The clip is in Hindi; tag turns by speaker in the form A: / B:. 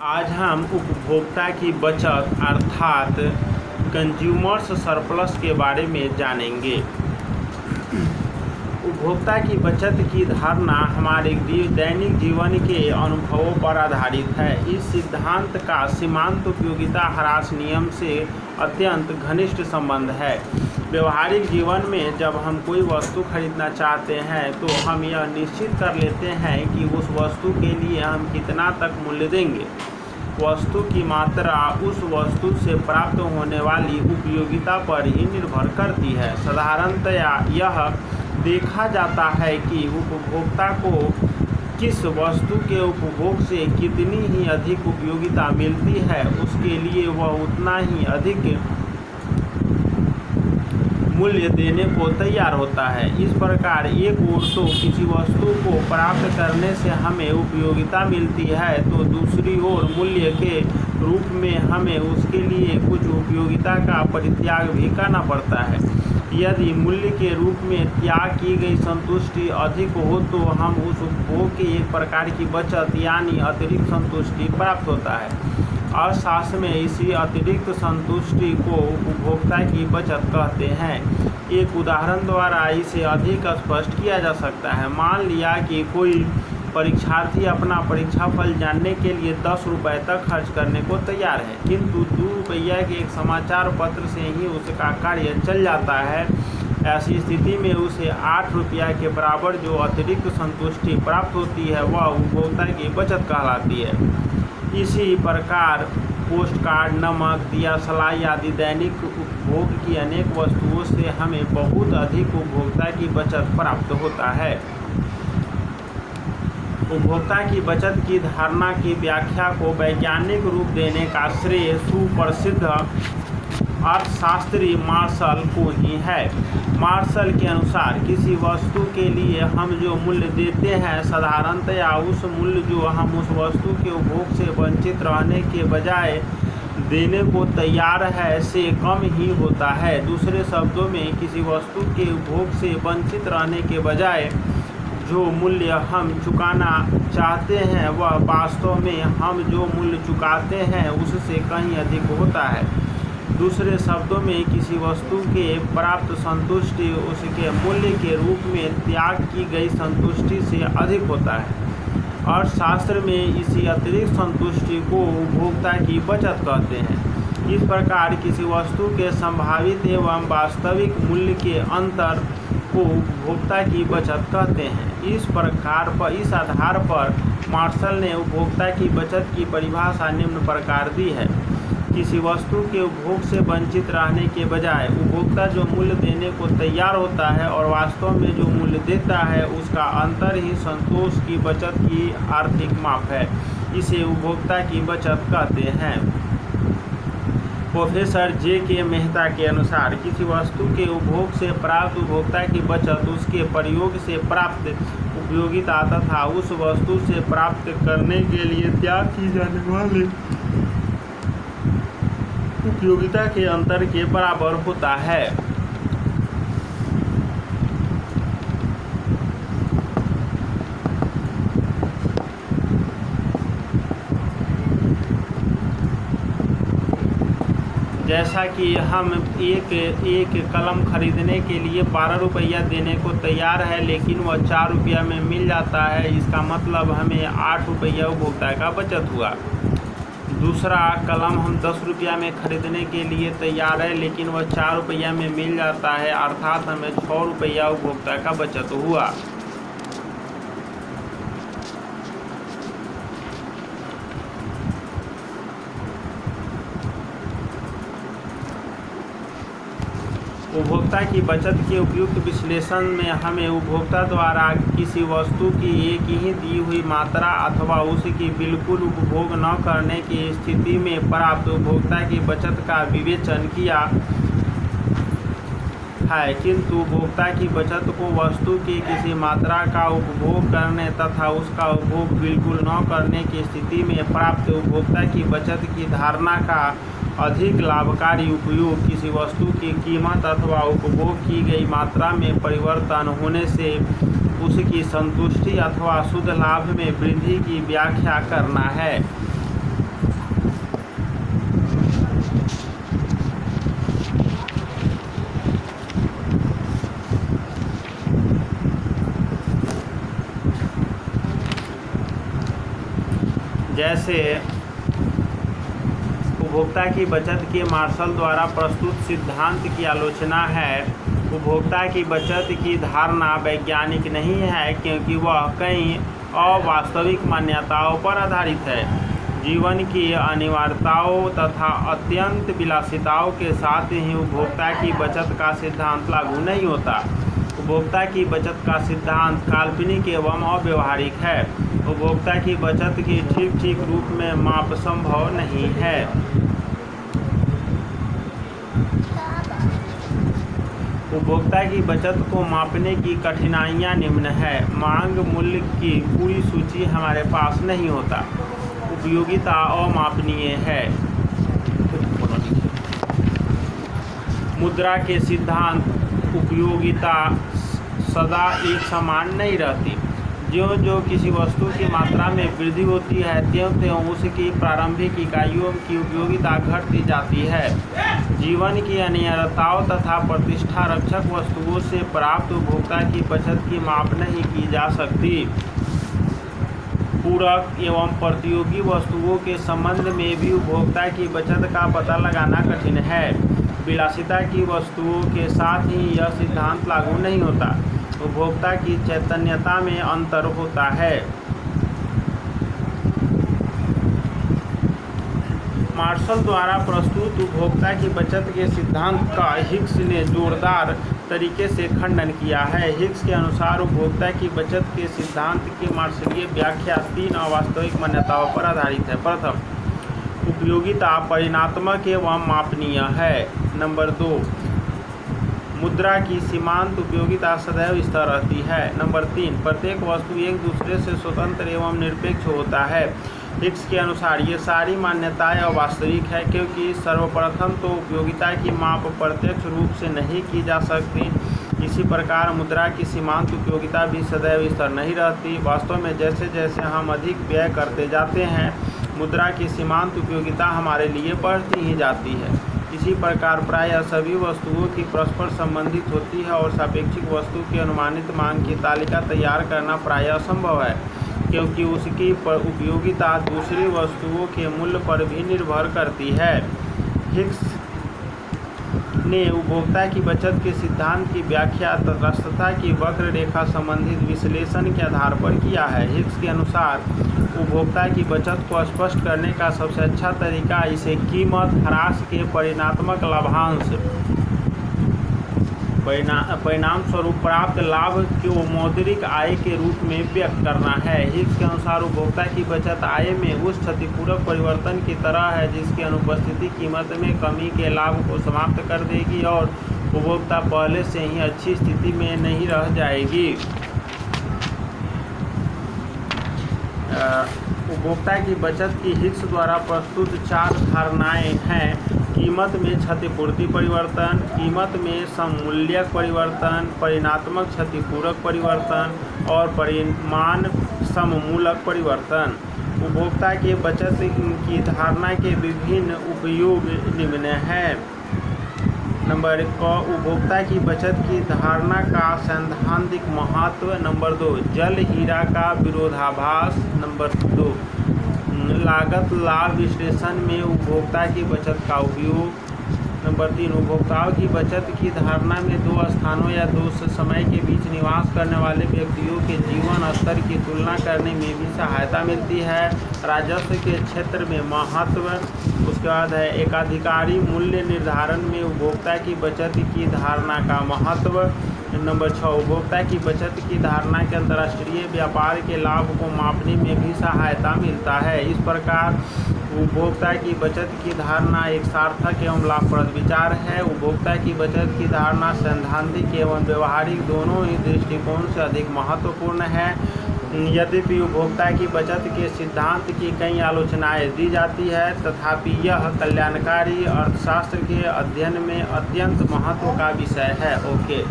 A: आज हम उपभोक्ता की बचत अर्थात कंज्यूमर्स सरप्लस के बारे में जानेंगे। उपभोक्ता की बचत की धारणा हमारे दैनिक जीवन के अनुभवों पर आधारित है। इस सिद्धांत का सीमांत उपयोगिता ह्रास नियम से अत्यंत घनिष्ठ संबंध है। व्यवहारिक जीवन में जब हम कोई वस्तु खरीदना चाहते हैं तो हम यह निश्चित कर लेते हैं कि उस वस्तु के लिए हम कितना तक मूल्य देंगे। वस्तु की मात्रा उस वस्तु से प्राप्त होने वाली उपयोगिता पर ही निर्भर करती है। साधारणतया यह देखा जाता है कि उपभोक्ता को किस वस्तु के उपभोग से कितनी ही अधिक उपयोगिता मिलती है, उसके लिए वह उतना ही अधिक मूल्य देने को तैयार होता है। इस प्रकार एक ओर तो किसी वस्तु को प्राप्त करने से हमें उपयोगिता मिलती है, तो दूसरी ओर मूल्य के रूप में हमें उसके लिए कुछ उपयोगिता का परित्याग भी करना पड़ता है। यदि मूल्य के रूप में त्याग की गई संतुष्टि अधिक हो तो हम उस उपभोग के एक प्रकार की बचत यानी अतिरिक्त संतुष्टि प्राप्त होता है। अर्थशास्त्र में इसी अतिरिक्त संतुष्टि को उपभोक्ता की बचत कहते हैं। एक उदाहरण द्वारा इसे अधिक स्पष्ट किया जा सकता है। मान लिया कि कोई परीक्षार्थी अपना परीक्षाफल जानने के लिए 10 रुपये तक खर्च करने को तैयार है, किंतु 2 रुपये के एक समाचार पत्र से ही उसका कार्य चल जाता है। ऐसी स्थिति में उसे 8 रुपये के बराबर जो अतिरिक्त संतुष्टि प्राप्त होती है वह उपभोक्ता की बचत कहलाती है। इसी प्रकार पोस्ट कार्ड, नमक, दिया सलाई आदि दैनिक उपभोग की अनेक वस्तुओं से हमें बहुत अधिक उपभोक्ता की बचत प्राप्त होता है। उपभोक्ता की बचत की धारणा की व्याख्या को वैज्ञानिक रूप देने का श्रेय सुप्रसिद्ध अर्थशास्त्री मार्शल को ही है। मार्शल के अनुसार किसी वस्तु के लिए हम जो मूल्य देते हैं साधारणतया उस मूल्य जो हम उस वस्तु के उपभोग से वंचित रहने के बजाय देने को तैयार है से कम ही होता है। दूसरे शब्दों में किसी वस्तु के उपभोग से वंचित रहने के बजाय जो मूल्य हम चुकाना चाहते हैं वह वास्तव में हम जो मूल्य चुकाते हैं उससे कहीं अधिक होता है। दूसरे शब्दों में किसी वस्तु के प्राप्त संतुष्टि उसके मूल्य के रूप में त्याग की गई संतुष्टि से अधिक होता है। अर्थशास्त्र में इसी अतिरिक्त संतुष्टि को उपभोक्ता की बचत कहते हैं। इस प्रकार किसी वस्तु के संभावित एवं वास्तविक मूल्य के अंतर को उपभोक्ता की बचत कहते हैं। इस आधार पर मार्शल ने उपभोक्ता की बचत की परिभाषा निम्न प्रकार दी है। किसी वस्तु के उपभोग से वंचित रहने के बजाय उपभोक्ता जो मूल्य देने को तैयार होता है और वास्तव में जो मूल्य देता है उसका अंतर ही संतोष की बचत की आर्थिक माप है। इसे उपभोक्ता की बचत कहते हैं। Professor JK. मेहता के अनुसार किसी वस्तु के उपभोग से प्राप्त उपभोक्ता की बचत उसके प्रयोग से प्राप्त उपयोगिता तथा उस वस्तु से प्राप्त करने के लिए त्याग की जाने वाली उपयोगिता के अंतर के बराबर होता है। जैसा कि हम एक कलम खरीदने के लिए 12 रुपया देने को तैयार है लेकिन वह 4 रुपया में मिल जाता है, इसका मतलब हमें 8 रुपया उपभोक्ता का बचत हुआ। दूसरा कलम हम 10 रुपया में खरीदने के लिए तैयार है लेकिन वह 4 रुपया में मिल जाता है, अर्थात हमें 6 रुपया उपभोक्ता का बचत हुआ। उपभोक्ता की बचत के उपयुक्त विश्लेषण में हमें उपभोक्ता द्वारा किसी वस्तु की एक ही दी हुई मात्रा अथवा उसकी बिल्कुल उपभोग न करने की स्थिति में प्राप्त उपभोक्ता की बचत का विवेचन किया है, किंतु उपभोक्ता की बचत को वस्तु की किसी मात्रा का उपभोग करने तथा उसका उपभोग बिल्कुल न करने की स्थिति में प्राप्त उपभोक्ता की बचत की धारणा का अधिक लाभकारी उपयोग किसी वस्तु की कीमत अथवा उपभोग की गई मात्रा में परिवर्तन होने से उसकी संतुष्टि अथवा शुद्ध लाभ में वृद्धि की व्याख्या करना है। जैसे उपभोक्ता की बचत के मार्शल द्वारा प्रस्तुत सिद्धांत की आलोचना है। उपभोक्ता की बचत की धारणा वैज्ञानिक नहीं है क्योंकि वह कई अवास्तविक मान्यताओं पर आधारित है। जीवन की अनिवार्यताओं तथा अत्यंत विलासिताओं के साथ ही उपभोक्ता की बचत का सिद्धांत लागू नहीं होता। उपभोक्ता की बचत का सिद्धांत काल्पनिक एवं अव्यवहारिक है। उपभोक्ता की बचत की ठीक रूप में माप संभव नहीं है। उपभोक्ता की बचत को मापने की कठिनाइयाँ निम्न है। मांग मूल्य की पूरी सूची हमारे पास नहीं होता। उपयोगिता अमापनीय है। मुद्रा के सिद्धांत उपयोगिता सदा एक समान नहीं रहती। ज्यों किसी वस्तु की मात्रा में वृद्धि होती है त्यों उसकी प्रारंभिक इकाइयों की उपयोगिता घटती जाती है। जीवन की अनिवार्यताओं तथा प्रतिष्ठा रक्षक वस्तुओं से प्राप्त उपभोक्ता की बचत की माप नहीं की जा सकती। पूरक एवं प्रतियोगी वस्तुओं के संबंध में भी उपभोक्ता की बचत का पता लगाना कठिन है। विलासिता की वस्तुओं के साथ ही यह सिद्धांत लागू नहीं होता। उपभोक्ता की चैतन्यता में अंतर होता है। मार्शल द्वारा प्रस्तुत उपभोक्ता की बचत के सिद्धांत का हिग्स ने जोरदार तरीके से खंडन किया है। हिग्स के अनुसार उपभोक्ता की बचत के सिद्धांत की मार्शलीय व्याख्या 3 अवास्तविक मान्यताओं पर आधारित है। प्रथम, उपयोगिता परिणात्मक एवं मापनीय है। नंबर 2, मुद्रा की सीमांत उपयोगिता सदैव स्थिर रहती है। नंबर 3, प्रत्येक वस्तु एक दूसरे से स्वतंत्र एवं निरपेक्ष होता है। हिग्स के अनुसार ये सारी मान्यताएं अवास्तविक है क्योंकि सर्वप्रथम तो उपयोगिता की माप प्रत्यक्ष रूप से नहीं की जा सकती। इसी प्रकार मुद्रा की सीमांत उपयोगिता भी सदैव स्थिर नहीं रहती। वास्तव में जैसे जैसे हम अधिक व्यय करते जाते हैं मुद्रा की सीमांत उपयोगिता हमारे लिए बढ़ती ही जाती है। इसी प्रकार प्रायः सभी वस्तुओं की परस्पर संबंधित होती है और सापेक्षिक वस्तु की अनुमानित मांग की तालिका तैयार करना प्रायः असंभव है क्योंकि उसकी उपयोगिता दूसरी वस्तुओं के मूल्य पर भी निर्भर करती है। हिग्स ने उपभोक्ता की बचत के सिद्धांत की व्याख्या तटस्थता की वक्र रेखा संबंधित विश्लेषण के आधार पर किया है। हिग्स के अनुसार उपभोक्ता की बचत को स्पष्ट करने का सबसे अच्छा तरीका इसे कीमत ह्रास के परिणात्मक लाभांश परिणाम स्वरूप प्राप्त लाभ को मौद्रिक आय के रूप में व्यक्त करना है। हिग्स के अनुसार उपभोक्ता की बचत आय में उस क्षतिपूरक परिवर्तन की तरह है जिसकी अनुपस्थिति कीमत में कमी के लाभ को समाप्त कर देगी और उपभोक्ता पहले से ही अच्छी स्थिति में नहीं रह जाएगी। उपभोक्ता की बचत की हिग्स द्वारा प्रस्तुत 4 धारणाएं हैं। कीमत में क्षतिपूर्ति परिवर्तन, कीमत में सममूल्यक परिवर्तन, परिणात्मक क्षतिपूरक परिवर्तन और परिमाण सममूलक परिवर्तन। उपभोक्ता की बचत की धारणा के विभिन्न उपयोग निम्न हैं। नंबर 1, उपभोक्ता की बचत की धारणा का सैद्धांतिक महत्व। नंबर 2, जल हीरा का विरोधाभास। नंबर 2, लागत लाभ विश्लेषण में उपभोक्ता की बचत का उपयोग। नंबर 3, उपभोक्ताओं की बचत की धारणा में 2 स्थानों या 2 समय के बीच निवास करने वाले व्यक्तियों के जीवन स्तर की तुलना करने में भी सहायता मिलती है। राजस्व के क्षेत्र में महत्व। उसके बाद है एकाधिकारी मूल्य निर्धारण में उपभोक्ता की बचत की धारणा का महत्व। नंबर 6, उपभोक्ता की बचत की धारणा के अंतर्राष्ट्रीय व्यापार के लाभ को मापने में भी सहायता मिलता है। इस प्रकार उपभोक्ता की बचत की धारणा एक सार्थक एवं लाभप्रद विचार है। उपभोक्ता की बचत की धारणा सैद्धांतिक एवं व्यवहारिक दोनों ही दृष्टिकोण से अधिक महत्वपूर्ण है। यद्यपि उपभोक्ता की बचत के सिद्धांत की कई आलोचनाएं दी जाती है तथापि यह कल्याणकारी अर्थशास्त्र के अध्ययन में अत्यंत महत्व का विषय है। ओके।